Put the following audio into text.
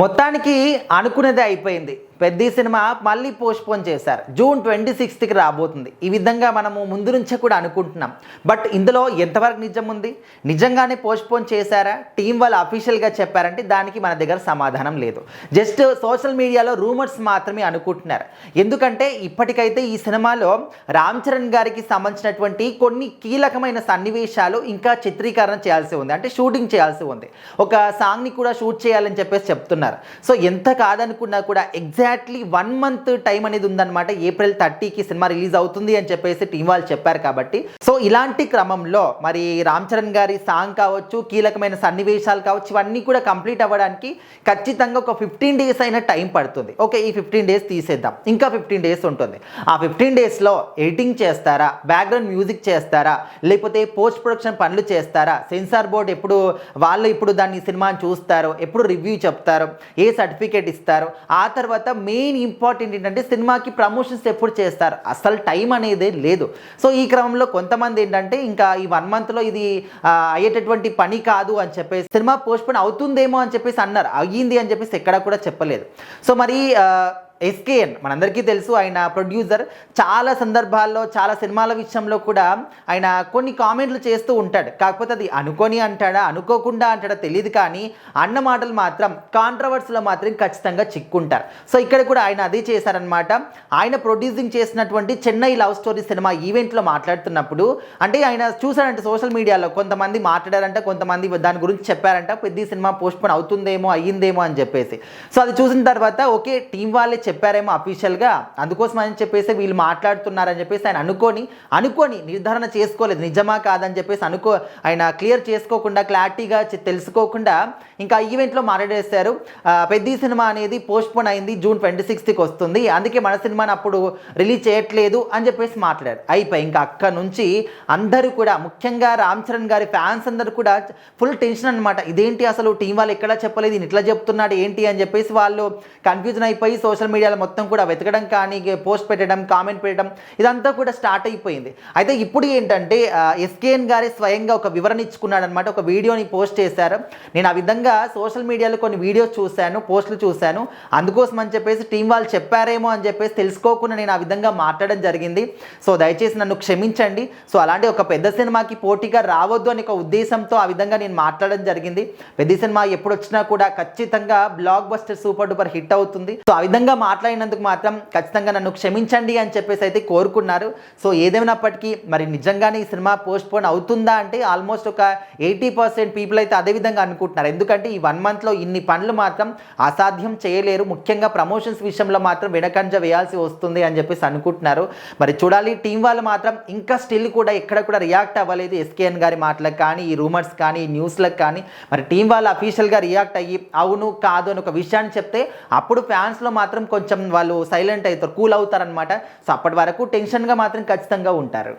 మొత్తానికి అనుకునేదే అయిపోయింది. పెద్ద సినిమా మళ్ళీ పోస్ట్‌పోన్ చేశారు. జూన్ 26కి రాబోతుంది. ఈ విధంగా మనము ముందు నుంచే కూడా అనుకుంటున్నాం. బట్ ఇందులో ఎంతవరకు నిజం ఉంది? నిజంగానే పోస్ట్‌పోన్ చేశారా? టీం వాళ్ళు అఫీషియల్‌గా చెప్పారంటే దానికి మన దగ్గర సమాధానం లేదు. జస్ట్ సోషల్ మీడియాలో రూమర్స్ మాత్రమే అనుకుంటున్నారు. ఎందుకంటే ఇప్పటికైతే ఈ సినిమాలో రామ్ చరణ్ గారికి సంబంధించినటువంటి కొన్ని కీలకమైన సన్నివేశాలు ఇంకా చిత్రీకరణ చేయాల్సి ఉంది. అంటే షూటింగ్ చేయాల్సి ఉంది. ఒక సాంగ్‌ని కూడా షూట్ చేయాలని చెప్పేసి చెప్తున్నారు. సో ఎంత కాదనుకున్నా కూడా ఎగ్జాక్ట్లీ 1 మంత్ టైం అనేది ఉందన్నమాట. ఏప్రిల్ 30కి సినిమా రిలీజ్ అవుతుంది అని చెప్పేసి టీం వాళ్ళు చెప్పారు కాబట్టి, సో ఇలాంటి క్రమంలో మరి రామ్ చరణ్ గారి సాంగ్ కావచ్చు, కీలకమైన సన్నివేశాలు కావచ్చు, ఇవన్నీ కూడా కంప్లీట్ అవ్వడానికి ఖచ్చితంగా ఒక 15 డేస్ అయినా టైం పడుతుంది. ఓకే, ఈ 15 డేస్ తీసేద్దాం, ఇంకా 15 డేస్ ఉంటుంది. ఆ 15 డేస్లో ఎడిటింగ్ చేస్తారా, బ్యాక్గ్రౌండ్ మ్యూజిక్ చేస్తారా, లేకపోతే పోస్ట్ ప్రొడక్షన్ పనులు చేస్తారా, సెన్సార్ బోర్డ్ ఎప్పుడు వాళ్ళు ఇప్పుడు దాన్ని సినిమాని చూస్తారు, ఎప్పుడు రివ్యూ చెప్తారు, ఏ సర్టిఫికేట్ ఇస్తారు, ఆ తర్వాత మెయిన్ ఇంపార్టెంట్ ఏంటంటే సినిమాకి ప్రమోషన్స్ ఎప్పుడు చేస్తారు, అసలు టైం అనేది లేదు. సో ఈ క్రమంలో కొంతమంది ఏంటంటే ఇంకా ఈ 1 మంత్లో ఇది అయ్యేటటువంటి పని కాదు అని చెప్పేసి సినిమా పోస్ట్పోన్ అవుతుందేమో అని చెప్పేసి అన్నారు. అయ్యింది అని చెప్పేసి ఎక్కడా కూడా చెప్పలేదు. సో మరి ఎస్కేఎన్ మనందరికీ తెలుసు, ఆయన ప్రొడ్యూసర్. చాలా సందర్భాల్లో చాలా సినిమాల విషయంలో కూడా ఆయన కొన్ని కామెంట్లు చేస్తూ ఉంటాడు. కాకపోతే అది అనుకొని అంటాడా అనుకోకుండా అంటాడా తెలియదు, కానీ అన్న మాటలు మాత్రం కాంట్రవర్సీలో మాత్రం ఖచ్చితంగా చిక్కుంటారు. సో ఇక్కడ కూడా ఆయన అదే చేశారనమాట. ఆయన ప్రొడ్యూసింగ్ చేసినటువంటి చెన్నై లవ్ స్టోరీ సినిమా ఈవెంట్లో మాట్లాడుతున్నప్పుడు అంటే ఆయన చూసాడంటే సోషల్ మీడియాలో కొంతమంది మాట్లాడారంట, కొంతమంది దాని గురించి చెప్పారంట, పెద్ద సినిమా పోస్ట్పోన్ అవుతుందేమో అయ్యిందేమో అని చెప్పేసి. సో అది చూసిన తర్వాత ఓకే, టీం వాళ్ళే చెప్పారేమో అఫీషియల్గా, అందుకోసం అని చెప్పేసి వీళ్ళు మాట్లాడుతున్నారని చెప్పేసి ఆయన అనుకొని నిర్ధారణ చేసుకోలేదు, నిజమా కాదని చెప్పేసి ఆయన క్లియర్ చేసుకోకుండా, క్లారిటీగా తెలుసుకోకుండా ఇంకా ఈవెంట్లో మాట్లాడేశారు. పెద్ద సినిమా అనేది పోస్ట్పోన్ అయింది, జూన్ 26కి వస్తుంది, అందుకే మన సినిమాని అప్పుడు రిలీజ్ చేయట్లేదు అని చెప్పేసి మాట్లాడారు. అయిపోయి ఇంకా అక్కడ నుంచి అందరూ కూడా, ముఖ్యంగా రామ్ చరణ్ గారి ఫ్యాన్స్ అందరూ కూడా ఫుల్ టెన్షన్ అనమాట. ఇదేంటి అసలు టీం వాళ్ళు ఎక్కడా చెప్పలేదు, ఇట్లా చెప్తున్నాడు ఏంటి అని చెప్పేసి వాళ్ళు కన్ఫ్యూజన్ అయిపోయి సోషల్ మీడియాలో మొత్తం కూడా వెతకడం కానీ, పోస్ట్ పెట్టడం, కామెంట్ పెట్టడం, ఇదంతా కూడా స్టార్ట్ అయిపోయింది. అయితే ఇప్పుడు ఏంటంటే ఎస్కేఎన్ గారి స్వయంగా ఒక వివరణ ఇచ్చుకున్నాడు అనమాట. ఒక వీడియోని పోస్ట్ చేశారు. నేను ఆ విధంగా సోషల్ మీడియాలో కొన్ని వీడియోస్ చూశాను, పోస్టులు చూశాను, అందుకోసం అని చెప్పేసి టీం వాళ్ళు చెప్పారేమో అని చెప్పేసి తెలుసుకోకుండా నేను ఆ విధంగా మాట్లాడడం జరిగింది. సో దయచేసి నన్ను క్షమించండి. సో అలాంటి ఒక పెద్ద సినిమాకి పోటీగా రావద్దు అని ఒక ఉద్దేశంతో ఆ విధంగా నేను మాట్లాడడం జరిగింది. పెద్ద సినిమా ఎప్పుడు వచ్చినా కూడా ఖచ్చితంగా block buster super duper hit అవుతుంది. సో ఆ విధంగా మాట్లాడినందుకు మాత్రం ఖచ్చితంగా నన్ను క్షమించండి అని చెప్పేసి అయితే కోరుకున్నారు. సో ఏదేమైనప్పటికీ మరి నిజంగానే ఈ సినిమా పోస్ట్పోన్ అవుతుందా అంటే ఆల్మోస్ట్ ఒక 80% పీపుల్ అయితే అదే విధంగా అనుకుంటున్నారు. ఎందుకంటే ఈ 1 మంత్లో ఇన్ని పనులు మాత్రం అసాధ్యం చేయలేరు, ముఖ్యంగా ప్రమోషన్స్ విషయంలో మాత్రం వెనకంజ వేయాల్సి వస్తుంది అని చెప్పేసి అనుకుంటున్నారు. మరి చూడాలి, టీం వాళ్ళు మాత్రం ఇంకా స్టిల్ కూడా ఎక్కడ కూడా రియాక్ట్ అవ్వలేదు ఎస్కేఎన్ గారి మాటలకు కానీ, ఈ రూమర్స్ కానీ, ఈ న్యూస్లకు కానీ. మరి టీం వాళ్ళు అఫీషియల్గా రియాక్ట్ అయ్యి అవును కాదు అని ఒక విషయాన్ని చెప్తే అప్పుడు ఫ్యాన్స్లో మాత్రం కొంచెం వాళ్ళు సైలెంట్ అవుతారు, కూల్ అవుతారనమాట. సో అప్పటి వరకు టెన్షన్గా మాత్రం ఖచ్చితంగా ఉంటారు.